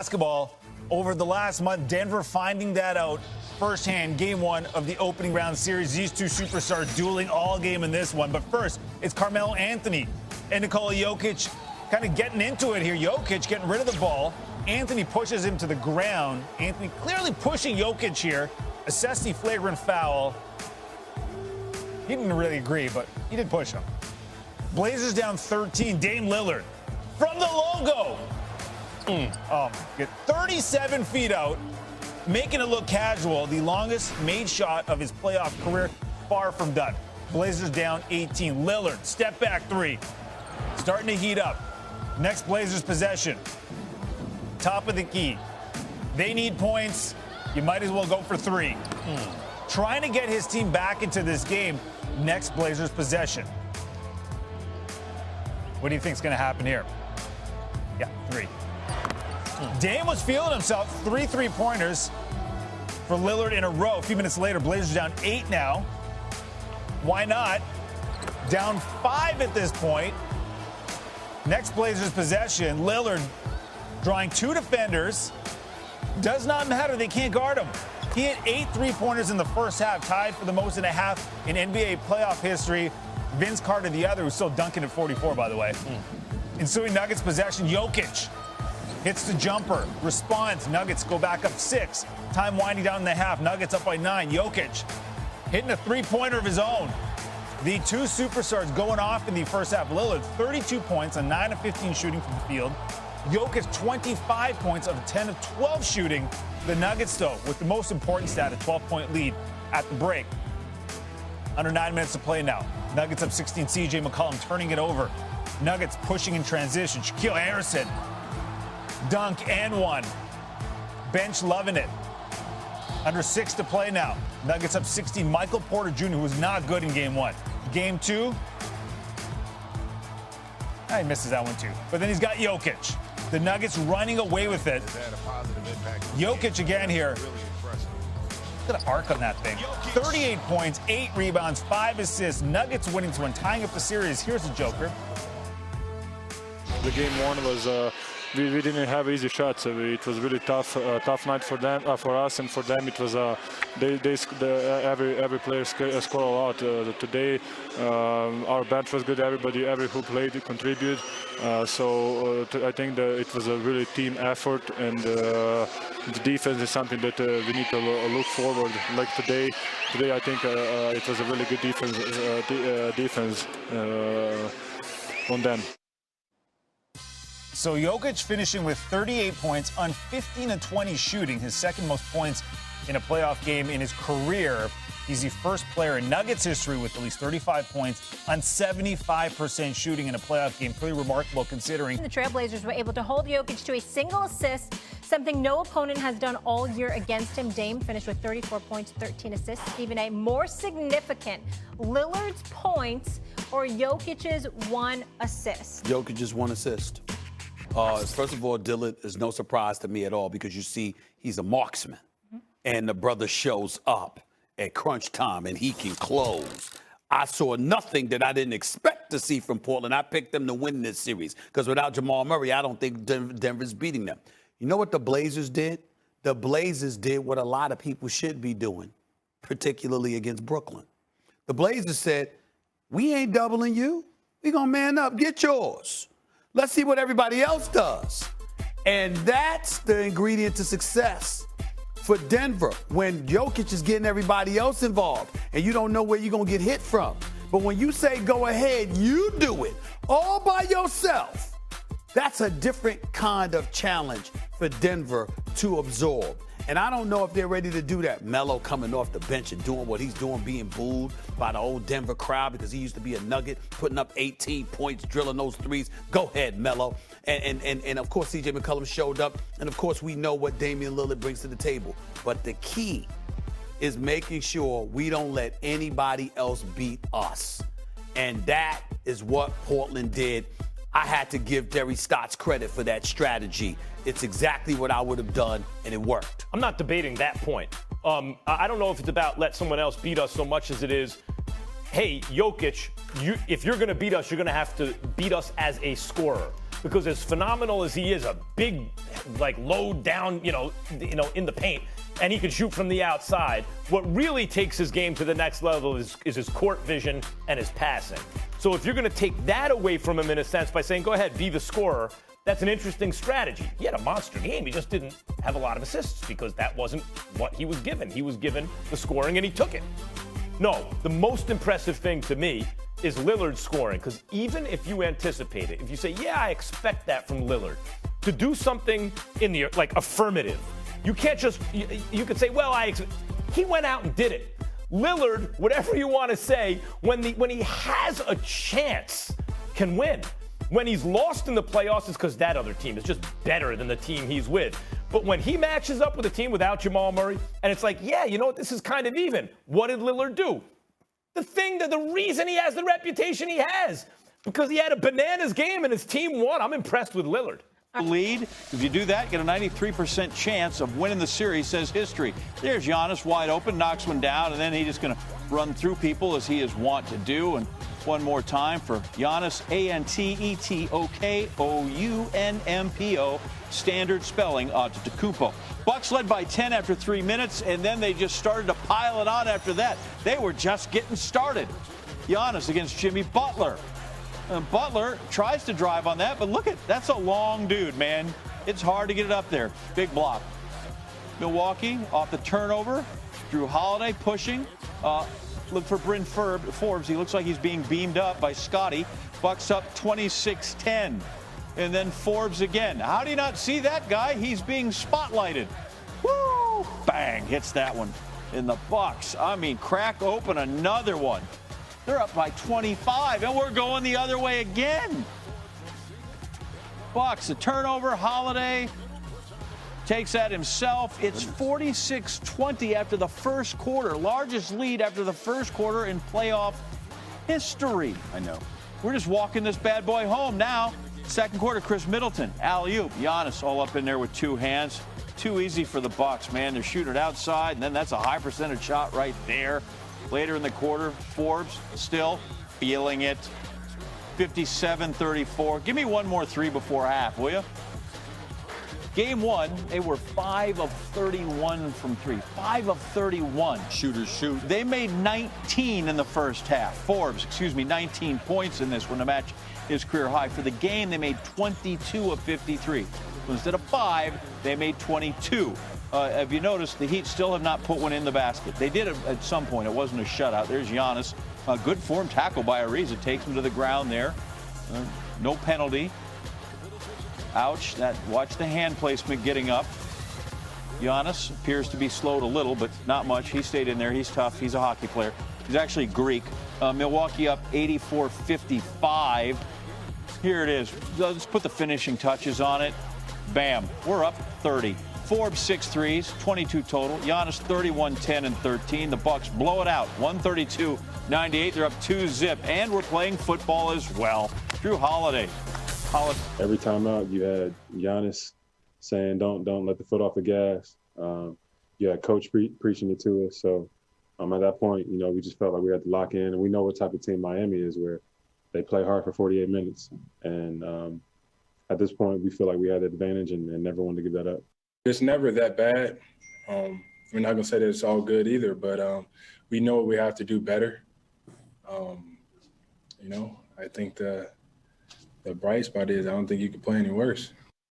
Basketball over the last month, Denver finding that out firsthand. Game one of the opening round series. These two superstars dueling all game in this one. But first, it's Carmelo Anthony and Nikola Jokic kind of getting into it here. Jokic getting rid of the ball. Anthony pushes him to the ground. Anthony clearly pushing Jokic here. Assessed the flagrant foul. He didn't really agree, but he did push him. Blazers down 13. Dame Lillard from the logo. Get 37 feet out, making it look casual. The longest made shot of his playoff career, far from done. Blazers down 18. Lillard, step back three. Starting to heat up. Next Blazers possession. Top of the key. They need points. You might as well go for three. Trying to get his team back into this game. Next Blazers possession. What do you think is going to happen here? Yeah, three. Dame was feeling himself. 3 3-pointers for Lillard in a row. A few minutes later, Blazers down 8 now. Why not? Down 5 at this point. Next Blazers possession. Lillard drawing 2 defenders. Does not matter. They can't guard him. He hit 8 3-pointers in the first half, tied for the most in a half in NBA playoff history. Vince Carter, the other, who's still dunking at 44, by the way. Ensuing Nuggets possession, Jokic hits the jumper, responds. Nuggets go back up 6. Time winding down in the half. Nuggets up by 9. Jokic hitting a 3-pointer of his own. The two superstars going off in the first half. Lillard, 32 points on 9 of 15 shooting from the field. Jokic, 25 points of 10 of 12 shooting. The Nuggets, though, with the most important stat, a 12-point lead at the break. Under 9 minutes to play now. Nuggets up 16. C.J. McCollum turning it over. Nuggets pushing in transition. Shaquille Harrison. Dunk and one. Bench loving it. Under 6 to play now. Nuggets up 16. Michael Porter Jr., who was not good in game 1. Game 2. He misses that one too. But then he's got Jokic. The Nuggets running away with it. Jokic again here. Look at the arc on that thing. 38 points, 8 rebounds, 5 assists. Nuggets winning to win, tying up the series. Here's the Joker. The game 1 was we didn't have easy shots. It was really tough night for them, for us, and for them. It was every player scored a lot today. Our bench was good. Every who played contributed. So I think that it was a really team effort, and the defense is something that we need to look forward. Like today I think it was a really good defense on them. So Jokic finishing with 38 points on 15 of 20 shooting, his second most points in a playoff game in his career. He's the first player in Nuggets history with at least 35 points on 75% shooting in a playoff game. Pretty remarkable considering. The Trailblazers were able to hold Jokic to a single assist, something no opponent has done all year against him. Dame finished with 34 points, 13 assists. Even a more significant, Lillard's points or Jokic's 1 assist? Jokic's 1 assist. First of all, Dillard is no surprise to me at all because you see he's a marksman. And the brother shows up at crunch time and he can close. I saw nothing that I didn't expect to see from Portland. I picked them to win this series because without Jamal Murray, I don't think Denver's beating them. You know what the Blazers did? The Blazers did what a lot of people should be doing, particularly against Brooklyn. The Blazers said, we ain't doubling you. We gonna man up, get yours. Let's see what everybody else does. And that's the ingredient to success for Denver when Jokic is getting everybody else involved and you don't know where you're going to get hit from. But when you say go ahead, you do it all by yourself. That's a different kind of challenge for Denver to absorb. And I don't know if they're ready to do that. Melo coming off the bench and doing what he's doing, being booed by the old Denver crowd because he used to be a Nugget, putting up 18 points, drilling those threes. Go ahead, Melo. And of course, C.J. McCollum showed up. And, of course, we know what Damian Lillard brings to the table. But the key is making sure we don't let anybody else beat us. And that is what Portland did. I had to give Terry Stotts credit for that strategy. It's exactly what I would have done, and it worked. I'm not debating that point. I don't know if it's about let someone else beat us so much as it is, hey, Jokic, if you're going to beat us, you're going to have to beat us as a scorer. because as phenomenal as he is, a big, like, load down, in the paint, and he can shoot from the outside, what really takes his game to the next level is his court vision and his passing. So if you're going to take that away from him in a sense by saying, go ahead, be the scorer, that's an interesting strategy. He had a monster game. He just didn't have a lot of assists because that wasn't what he was given. He was given the scoring, and he took it. No, the most impressive thing to me is Lillard's scoring, because even if you anticipate it, if you say, yeah, I expect that from Lillard, to do something in the, like, affirmative, you can't just, you could say, well, he went out and did it. Lillard, whatever you want to say, when he has a chance, can win. When he's lost in the playoffs, it's because that other team is just better than the team he's with. But when he matches up with a team without Jamal Murray, and it's like, yeah, you know what, this is kind of even. What did Lillard do? The reason he has the reputation he has, because he had a bananas game and his team won. I'm impressed with Lillard. Lead. If you do that, get a 93% chance of winning the series, says history. There's Giannis wide open, knocks one down, and then he's just going to run through people as he is wont to do. And one more time for Giannis, Antetokounmpo, standard spelling, Antetokounmpo. Bucks led by 10 after 3 minutes, and then they just started to pile it on after that. They were just getting started. Giannis against Jimmy Butler. Butler tries to drive on that, but look that's a long dude, man. It's hard to get it up there. Big block. Milwaukee off the turnover. Drew Holiday pushing. Look for Bryn Forbes. He looks like he's being beamed up by Scotty. Bucks up 26-10. And then Forbes again. How do you not see that guy? He's being spotlighted. Woo! Bang! Hits that one in the Bucks. I mean, crack open another one. They're up by 25, and we're going the other way again. Bucks, a turnover. Holiday takes that himself. It's 46-20 after the first quarter. Largest lead after the first quarter in playoff history. I know. We're just walking this bad boy home now. Second quarter, Chris Middleton, alley-oop. Giannis all up in there with two hands. Too easy for the Bucks, man. They're shooting it outside, and then that's a high percentage shot right there. Later in the quarter, Forbes still feeling it. 57-34. Give me one more three before half, will you? Game one, they were 5 of 31 from three. 5 of 31. Shooters shoot. They made 19 in the first half. Forbes, 19 points in this one to match his career high. For the game, they made 22 of 53. So instead of 5, they made 22. Have you noticed the Heat still have not put one in the basket? They did at some point. It wasn't a shutout. There's Giannis. Good form tackle by Ariza. Takes him to the ground there. No penalty. Ouch. Watch the hand placement getting up. Giannis appears to be slowed a little, but not much. He stayed in there. He's tough. He's a hockey player. He's actually Greek. Milwaukee up 84-55. Here it is. Let's put the finishing touches on it. Bam. We're up 30. Forbes 6 threes, 22 total. Giannis 31, 10, and 13. The Bucks blow it out, 132-98. They're up 2-zip, and we're playing football as well. Drew Holiday. Every time out, you had Giannis saying, "Don't let the foot off the gas." You had Coach preaching it to us. So at that point, we just felt like we had to lock in, and we know what type of team Miami is, where they play hard for 48 minutes. And at this point, we feel like we had the advantage and never wanted to give that up. It's never that bad. We're not going to say that it's all good either, but we know what we have to do better. I think the bright spot is I don't think you can play any worse.